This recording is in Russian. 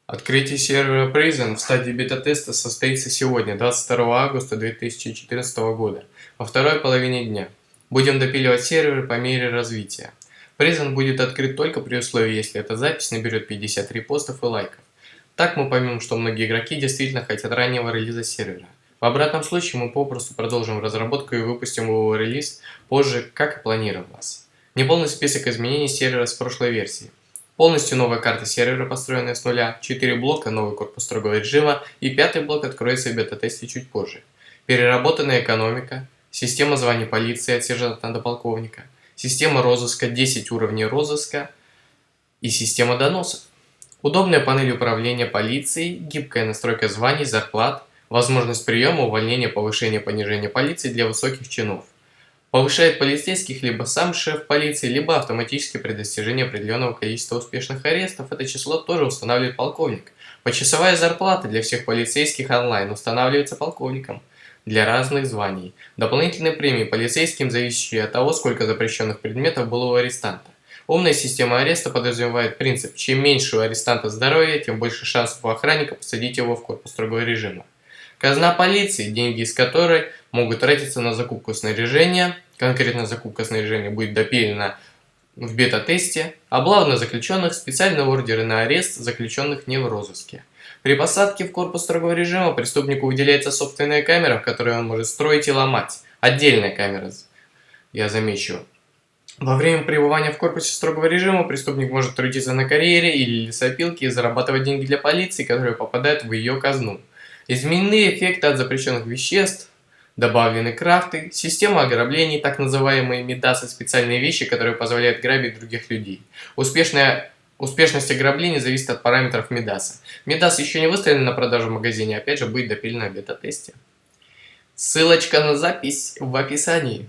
Открытие сервера Prison в стадии бета-теста состоится сегодня, 22 августа 2014 года, во второй половине дня. Будем допиливать сервер по мере развития. Prison будет открыт только при условии, если эта запись наберет 50 репостов и лайков. Так мы поймем, что многие игроки действительно хотят раннего релиза сервера. В обратном случае мы попросту продолжим разработку и выпустим его релиз позже, как и планировалось. Неполный список изменений сервера с прошлой версии. Полностью новая карта сервера, построенная с нуля, 4 блока, новый корпус строгого режима и 5-й блок откроется в бета-тесте чуть позже. Переработанная экономика, система званий полиции от сержанта до полковника, система розыска, 10 уровней розыска и система доносов. Удобная панель управления полицией, гибкая настройка званий, зарплат, возможность приема, увольнения, повышения, понижения полиции для высоких чинов. Повышает полицейских либо сам шеф полиции, либо автоматически при достижении определенного количества успешных арестов. Это число тоже устанавливает полковник. Почасовая зарплата для всех полицейских онлайн устанавливается полковником для разных званий. Дополнительные премии полицейским, зависящие от того, сколько запрещенных предметов было у арестанта. Умная система ареста подразумевает принцип: чем меньше у арестанта здоровья, тем больше шансов у охранника посадить его в корпус строгого режима. Казна полиции, деньги из которой могут тратиться на закупку снаряжения, конкретно закупка снаряжения будет допилена в бета-тесте, облава на заключенных, специальные ордеры на арест заключенных не в розыске. При посадке в корпус строгого режима преступнику выделяется собственная камера, в которой он может строить и ломать. Отдельная камера, я замечу. Во время пребывания в корпусе строгого режима преступник может трудиться на карьере или лесопилке и зарабатывать деньги для полиции, которые попадают в ее казну. Изменены эффекты от запрещенных веществ, добавлены крафты, система ограблений, так называемые Мидасы, специальные вещи, которые позволяют грабить других людей. Успешность ограблений зависит от параметров Мидаса. Мидас еще не выставлен на продажу в магазине, опять же будет допилено в бета-тесте. Ссылочка на запись в описании.